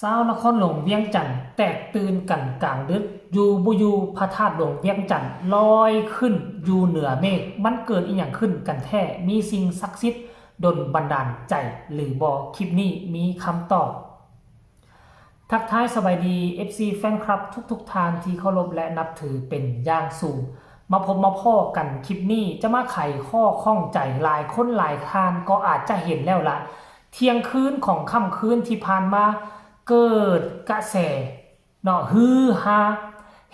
ชาวนครหลวงเวียงจันทน์แตกตื่นกันกลางดึกอยู่บ่อยู่พระธาตุหลวงเวียงจันทน์ลอยขึ้นอยู่เหนือเมฆมันเกิดอีหยังขึ้นกันแท้มีสิ่งศักดิ์สิทธิ์ดลบันดาลใจหรือบ่คลิปนี้มีคำตอบทักทายสบายดี FC แฟนคลับทุกท่านที่เคารพและนับถือเป็นอย่างสูงมาพบมาพ้อกันคลิปนี้จะมาไขข้อข้องใจหลายคนหลายท่านก็อาจจะเห็นแล้วละเที่ยงคืนของค่ำคืนที่ผ่านมาเกิดกระแสเนาะฮือฮา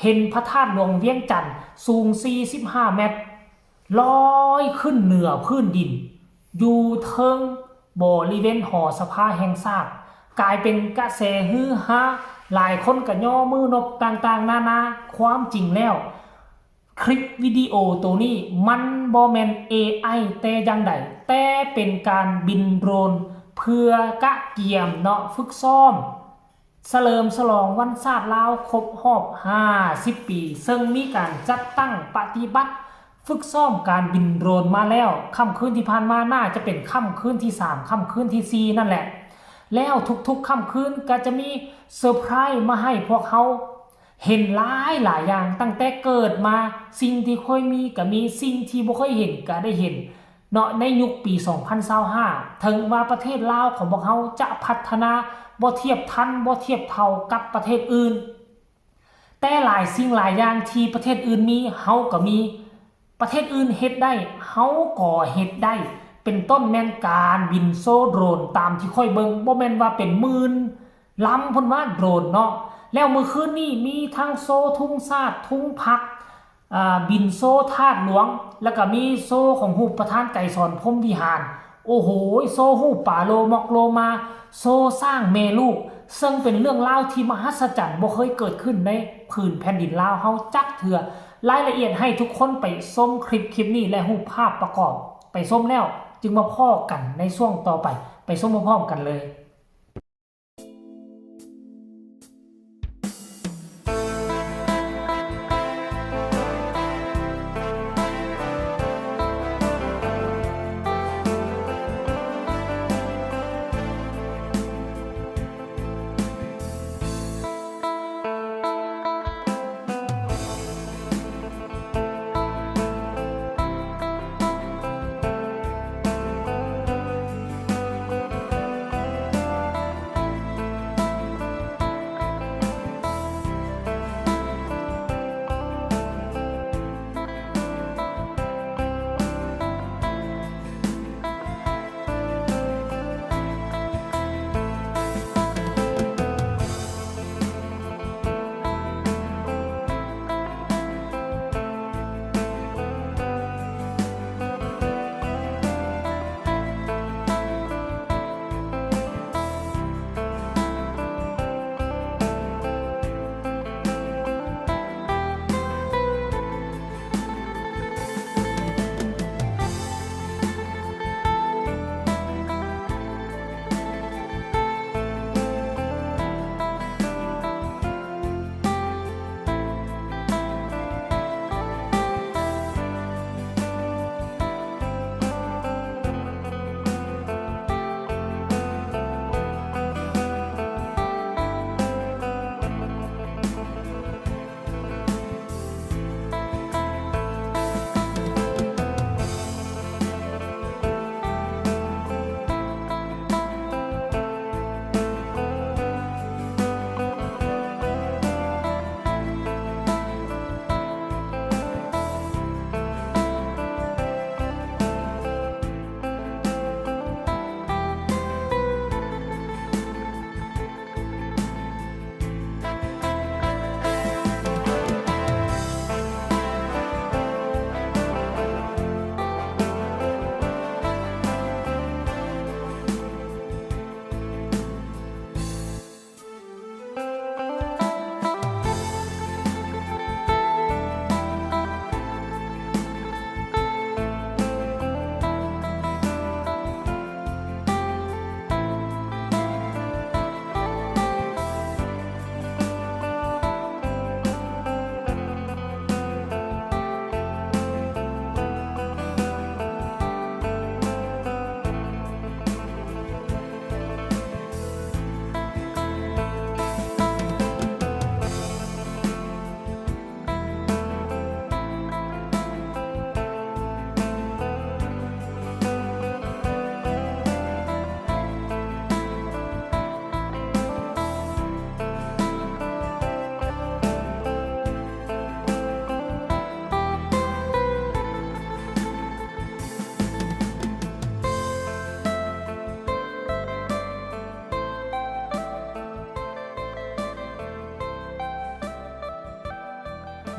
เห็นพระธาตุหลวงเวียงจันทน์สูง45 เมตรลอยขึ้นเหนือพื้นดินอยู่เทิงบริเวณหอสภาแห่งชาติกลายเป็นกระแสฮือฮาหลายคนก็ย่อมือนบต่างๆนานาความจริงแล้วคลิปวิดีโอตัวนี้มันบ่แม่น AI แต่อย่างใดแต่เป็นการบินโดรนเพื่อกะเกียมเนาะฝึกซ้อมเฉลิมฉลองวันชาติลาวครบรอบ50 ปีซึ่งมีการจัดตั้งปฏิบัติฝึกซ้อมการบินโดรนมาแล้วค่ำคืนที่ผ่านมาน่าจะเป็นค่ำคืนที่3ค่ำคืนที่4นั่นแหละแล้วทุกๆค่ำคืนก็จะมีเซอร์ไพรส์มาให้พวกเขาเห็นหลายอย่างตั้งแต่เกิดมาสิ่งที่ค่อยมีก็มีสิ่งที่บ่ค่อยเห็นก็ได้เห็นเนาะในยุคปี2025ถึงว่าประเทศลาวของพวกเขาจะพัฒนาบ่เทียบทันบ่เทียบเท่ากับประเทศอื่นแต่หลายสิ่งหลายอย่างที่ประเทศอื่นมีเฮาก็มีประเทศอื่นเฮ็ดได้เฮาก็เฮ็ดได้เป็นต้นแม่นการบินโซโดรนตามที่ค่อยเบิ่งบ่แม่นว่าเป็นหมื่นลำพุ่นว่าโดรนเนาะแล้วเมื่อคืนนี้มีทั้งโซทุ่งซาดทุ่งพักบินโซธาตุหลวงแล้วก็มีโซของรูปประธานไกรสอนพรหมวิหารโอ้โหโซรูปป่าโลมอกโลมาโซสร้างเมลูกซึ่งเป็นเรื่องเล่าที่มหัศจรรย์บ่เคยเกิดขึ้นในผืนแผ่นดินลาวเฮาจักเถื่อรายละเอียดให้ทุกคนไปชมคลิปนี้และรูปภาพประกอบไปชมแล้วจึงมาพ้อกันในช่วงต่อไปชมพร้อมๆกันเลย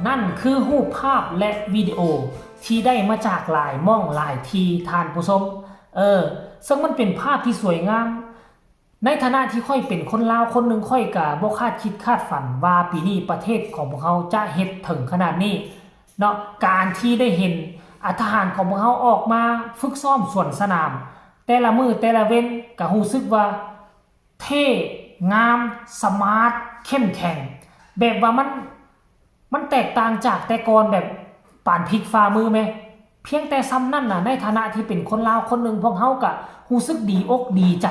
นั่นคือรูปภาพและวิดีโอที่ได้มาจากหลายม่องหลายทีทานผู้ชมซึ่งมันเป็นภาพที่สวยงามในฐานะที่ค่อยเป็นคนลาวคนหนึ่งค่อยกะบ่คาดคิดคาดฝันว่าปีนี้ประเทศของพวกเขาจะเฮ็ดถึงขนาดนี้เนาะการที่ได้เห็นทหารของพวกเขาออกมาฝึกซ้อมสวนสนามแต่ละมือแต่ละเว้นก็รู้สึกว่าเท่งามสมาร์ทเข้มแข็งแบบว่ามันแตกต่างจากแต่ก่อนแบบป่านพลิกฝ่ามือไหมเพียงแต่ซ้ำนั่นน่ะในฐานะที่เป็นคนลาวคนหนึ่งพวกเขาก็รู้สึกดีอกดีใจ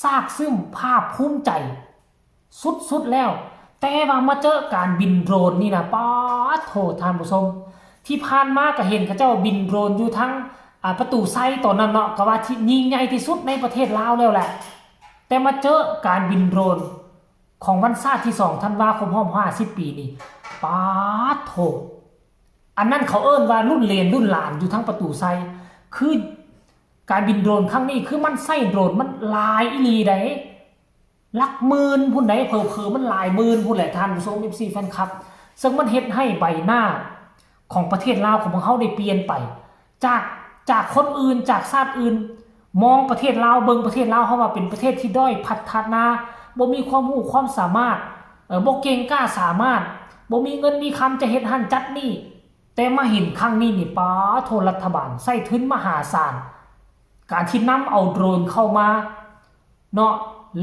ซากซึมภาพภูมิใจสุดแล้วแต่ว่ามาเจอการบินโดรนนี่นะป๊าดโถท่านผู้ชมที่ผ่านมาก็เห็นเขาเจ้าบินโดรนอยู่ทั้งประตูไซตอนนั้นเนาะก็ว่าที่ยิ่งใหญ่ที่สุดในประเทศลาวแล้วแหละแต่มาเจอการบินโดรนของวันชาติที่2ธันวาคม50ปีนี่ป๊าดโถอันนั้นเขาเอิ้นว่ารุ่นเลนรุ่นหลานอยู่ทั้งประตูไซคือการบินโดรนครั้งนี้คือมันใส่โดรนมันลายอีหลีได้หลักหมื่นพุ่นไหนเผลอๆมันหลายหมื่นพุ่นแหละท่านผู้ชม FC แฟนคลับซึ่งมันเฮ็ดให้ใบหน้าของประเทศลาวของพวกเขาได้เปลี่ยนไปจากคนอื่นจากชาติอื่นมองประเทศลาวเบิ่งประเทศลาวเขาว่าเป็นประเทศที่ด้อยพัฒนาบ่มีความรู้ความสามารถบ่เก่งกล้าสามารถบ่มีเงินมีคำจะเฮ็ดหั่นจัดนี่แต่มาเห็นครั้งนี้นี่ป้าโทรรัฐบาลใส่ทุนมหาศาลการที่นำเอาโดรนเข้ามาเนาะ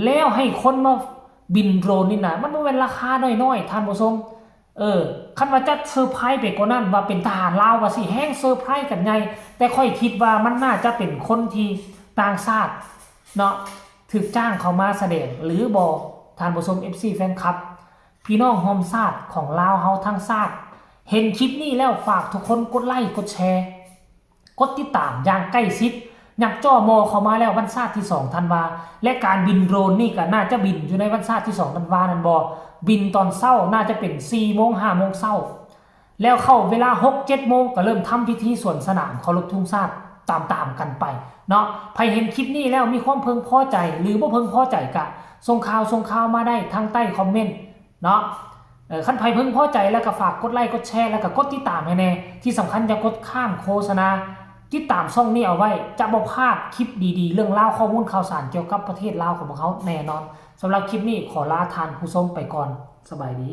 แล้วให้คนมาบินโดรนนี่นะมันบ่เป็นราคาน้อยๆท่านผู้ชมคันว่าจะเซอร์ไพรส์ไปกว่านั้นว่าเป็นทหารลาวว่าสิแห้งเซอร์ไพรส์กันไงแต่ค่อยคิดว่ามันน่าจะเป็นคนที่ต่างชาติเนาะถูกจ้างเขามาแสดงหรือบ่ท่านผู้ชม FC แฟนคลับพี่น้องโฮมชาติของลาวเฮาทั้งชาติเห็นคลิปนี้แล้วฝากทุกคนกดไลค์กดแชร์กดติดตามอย่างใกล้ชิดอยากจ่อมอเข้ามาแล้ววันชาติที่2ธันวาและการบินโดรนนี่ก็น่าจะบินอยู่ในวันชาติที่2ธันวานั่นบ่บินตอนเช้าน่าจะเป็น4โมง5โมงเช้าแล้วเข้าเวลา6 7โมงก็เริ่มทำพิธีสวนสนามเคารพธงชาติตามกันไปเนาะใครเห็นคลิปนี้แล้วมีความเพึงพอใจหรือบ่เพึงพอใจก็ส่งข่าวมาได้ทางใต้คอมเมนต์เนาะคันไผเพึงพอใจแล้วก็ฝากกดไลค์กดแชร์แล้วก็กดติดตามให้แน่ที่สำคัญอย่ากดข้ามโฆษณาติดตามช่องนี้เอาไว้จะบ่พลาดคลิปดีๆเรื่องราวข้อมูลข่าวสารเกี่ยวกับประเทศลาวของพวกเขาแน่นอนสำหรับคลิปนี้ขอลาทานผู้ชมไปก่อนสบายดี